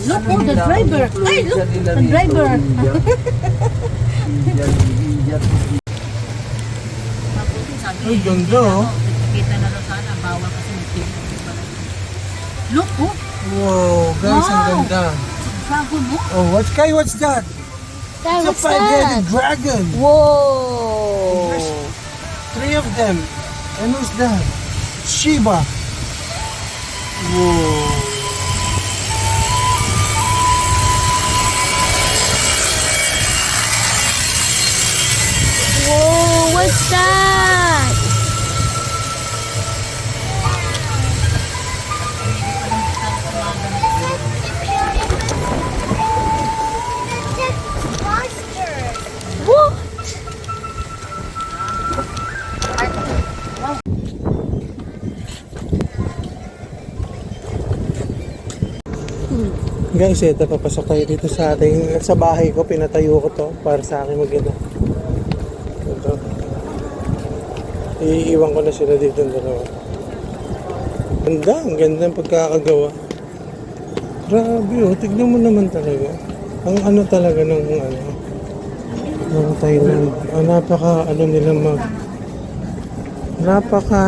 Look, oh, the driver. Ay, look, the driver. Ay, ganda oh. Kita na lang sana, bawal kasi Look, oh, Wow, guys, ang Wow. ganda. dragon mo. Oh, what's that? Guy, It's a what's that? five-headed dragon. Whoa! Three of them. And who's that? Shiba. Whoa. Whoa, what's that? What? Guys, ito, papasok tayo dito sa ating, sa bahay ko, pinatayo ko to para sa akin maganda. Ito. Iiwan ko na sila dito ng dalawa. Ganda, ang ganda ng pagkakagawa. Grabe oh, tignan mo naman talaga. Ang ano talaga ng Thailand. Napaka ano nila napaka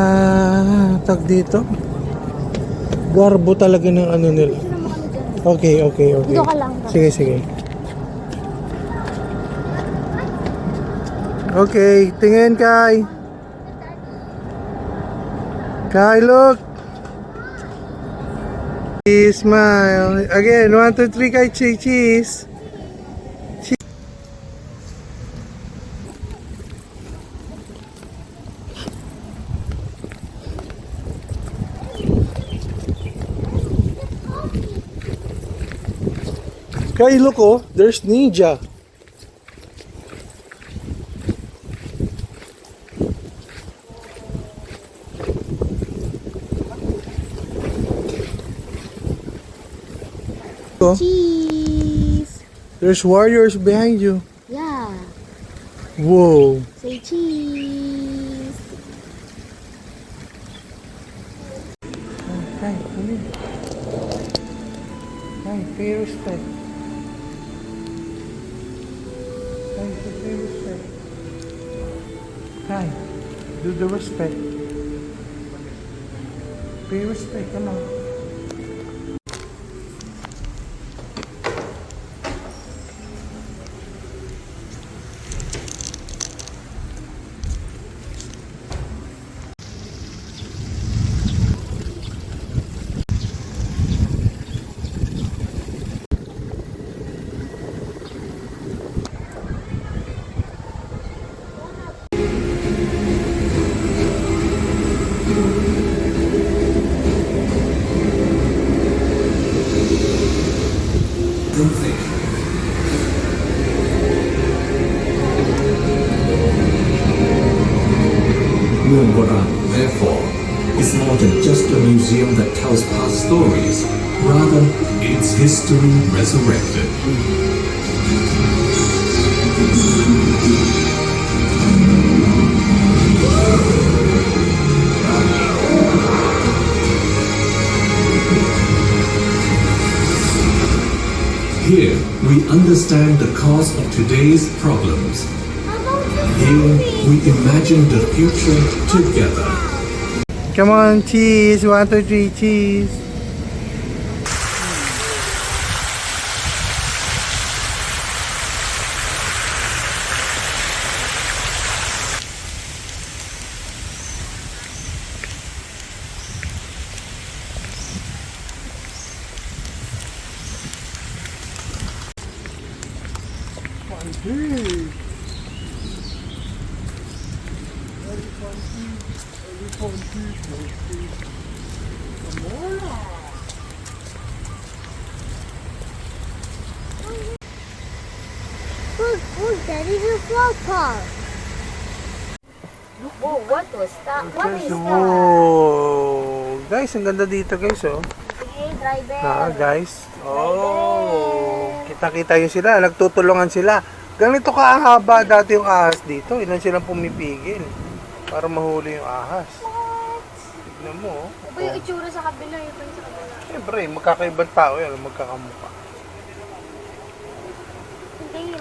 tag dito. Garbo talaga ng ano nila. Okay. Dito ka lang. Sige. Okay, tingin Kai. Kai, look. Smile. Again, 1, 2, 3, Kai, cheese. Kai, look oh, there's Ninja. Oh, Cheese. there's warriors behind you. Yeah. Whoa. Say cheese. Kai, come in. Kai, pay respect. Kai, pay respect. Kai, do the respect. Pay respect, come on. than think. Mueang Boran, therefore, is more than just a museum that tells past stories. Rather, it's history resurrected. Here, we understand the cause of today's problems. Here, we imagine the future together. Come on, cheese. 1, 2, 3, cheese. Look, Daddy's a float car. Oh, what was that? What is that? Oh, guys, ang ganda dito, guys, oh. Sige, driver. Guys. Oh, kita-kita yun sila. Nagtutulungan sila. Ganito kahaba dati yung ahas dito. Ilan silang pumipigil para mahuli yung ahas. Tignan mo, oh. Iba yung itsura sa kabila, iba yung sa kabila. Siyempre, magkakaibang tao yan, magkakamukha. Hindi.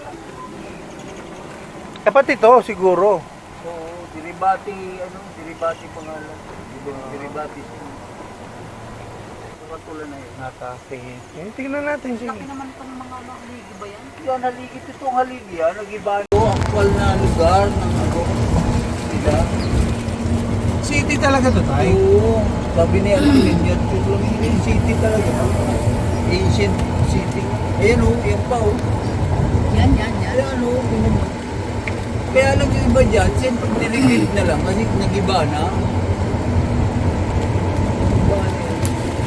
Dapat ito, siguro. Oo, Diribati pangalan. Diribati. Katulad na yun. Nakatingin. Tingnan natin siya. Laki naman itong mga haligi ba yan? Yan, haligit itong haligi. Nag-iba ito. Actual na lugar ng ano. Sila. City talaga to, tayo. Oo. Sabi niya, yung city talaga. Ancient city. Ayan o, yan pa o. Yan. Ayan o, pinamot. Kaya lang yung iba dyan, siyempre nililid na lang kasi nag-iba na.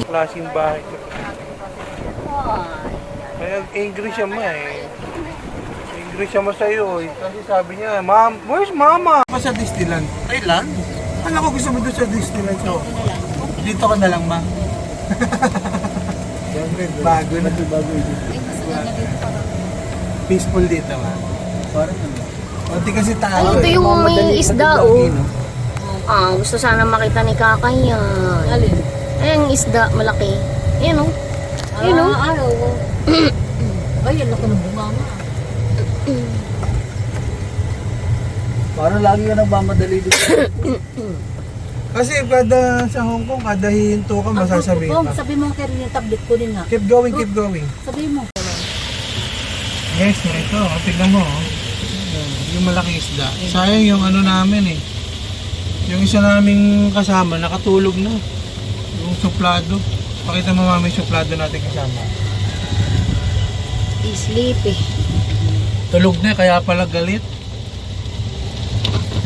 Klaseng bahay. Kaya angry siya ma eh. Angry siya ma sa'yo eh. Kasi sabi niya, Mom, where's Mama? Pa sa Disneyland. Thailand? Ano ko gusto mo doon sa Disneyland? So, dito ka na lang ma. Bago na. Peaceful dito ma. Parang ano. Pati kasi Ay, tao ito eh. yung may isda, oh. Gusto sana makita ni Kakay yan. Alin? Ayan, yung isda, malaki. Ayan, oh. Ayan, oh. Araw. Ay, yan laki ng bunganga. Parang lagi ka nagmamadali dito. Kasi kada sa Hong Kong, kada hihinto ka, masasabihin Bong, ka. sabi mo kay Rin yung tablet ko din nga. Keep going, keep going. Sabi mo. Yes, ito. Tignan mo. Oh. Yung malaki isda. Sayang yung ano namin eh. Yung isa naming kasama, nakatulog na. Yung suplado. Pakita mo mami yung suplado natin kasama. Sleepy. Tulog na, kaya pala galit.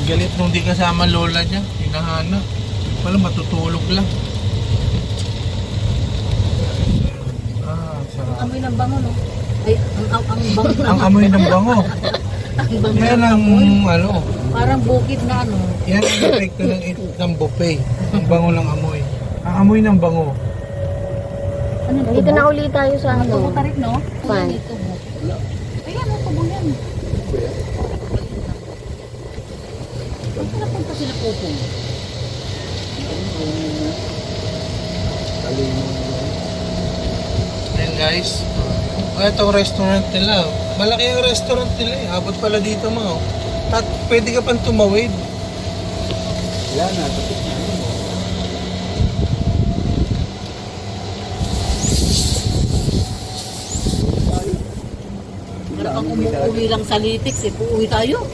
Galit nung di kasama lola niya. Hinahanap. Wala, matutulog lang. Sarap. Amoy ng bango, no? Ay, ang bango. Ang amoy ng bango. Ang bango Yan ng ang amoy. ano. Parang bukid na ano. Yan ang epekto ng buffet. Ang bango ng amoy. Ang amoy ng bango. Ano ba? Dito na ulit tayo sa Tubo ano. tarik, no? Fan. Tubo. Ayan, ang tubo yan. Saan napunta sila Pupong? Ayan guys. Itong restaurant nila. Malaki yung restaurant nila eh. Abot pala dito mo. At pwede ka pang tumawid. Wala na, tapos na. Wala kang umuwi lang sa Litix eh. Uuwi tayo.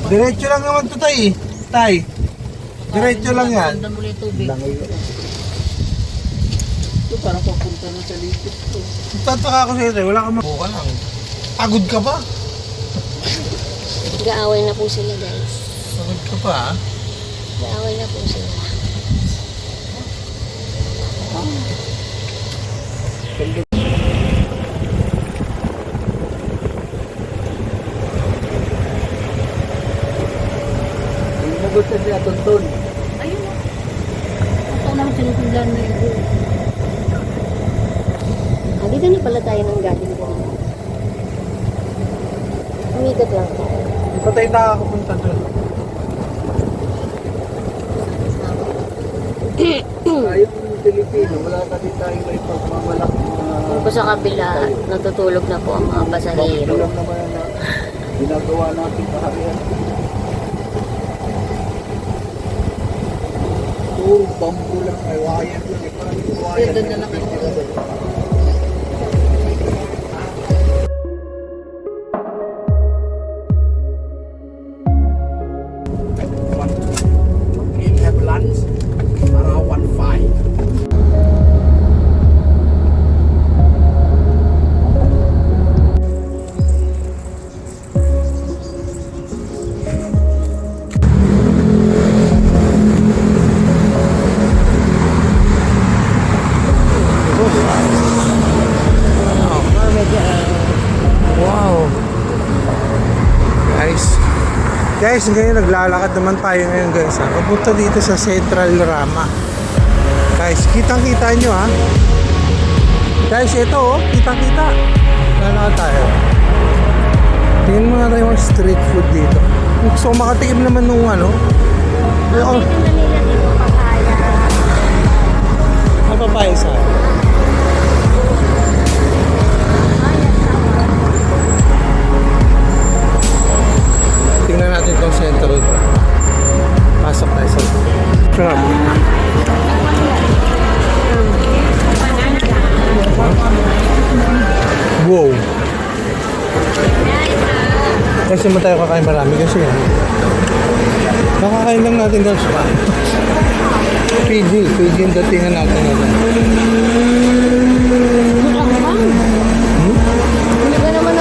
Diretso lang naman to tay. Tay. Diretso lang yan. Tanda mo lang yung tubig. Langay ko. Ito parang papunta na sa litis to. Tataka ako sa'yo tay. Wala ka mabuka lang. Pagod ka pa. Nag-aaway na po sila, guys. Pagod ka pa ah. Nag-aaway na po sila. Dito na pala tayo ng galing kanina. Umikot lang tayo. Hindi pa tayo nakakapunta doon. Ayun yung Pilipino, wala ka din tayo may pagmamalaki mga... Po sa kabila, natutulog na po ang mga pasahero. Lang naman na ginagawa natin kaharian. Puro bamboo lang, ay wire lang. Parang yung wire. Doon na lang ako. We'll have lunch around 1:05. Wow! Guys, ngayon naglalakad naman tayo ngayon guys. Papunta dito sa Central Rama. Guys, kitang-kita nyo ha. Guys, ito oh, kitang-kita. Lalakad tayo. Tingnan mo nga tayo mga street food dito. Gusto ko makatikim naman nung ano. Dito na nila dito papaya. Ano papaya sa akin? Tingnan natin itong Central Rama. Pasok tayo sa Trump. Wow. Kasi mo tayo kakain marami kasi yan. Nakakain lang natin guys. PG yung datingan natin. Hindi ka naman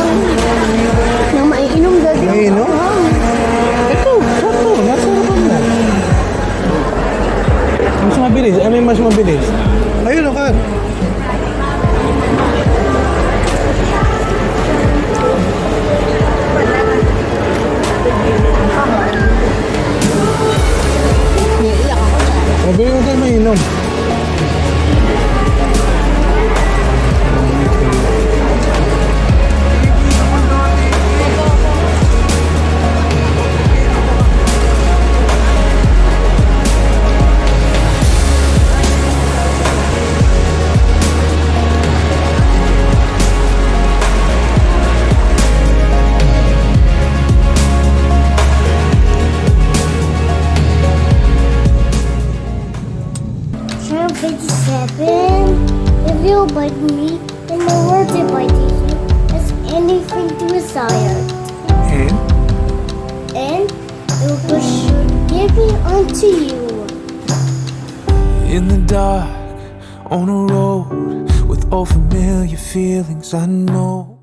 ng maiinom dati. Maiinom? Ito, sakto. Nasa harapan na. Mas mabilis. Ano yung mas mabilis? Ayun, o Kat. Mabili mo tayo mainom. Shrimp 57. If you bite me, then my words are biting you. That's anything to desire. And it will push giving unto you. In the dark, on a road with all familiar feelings I know.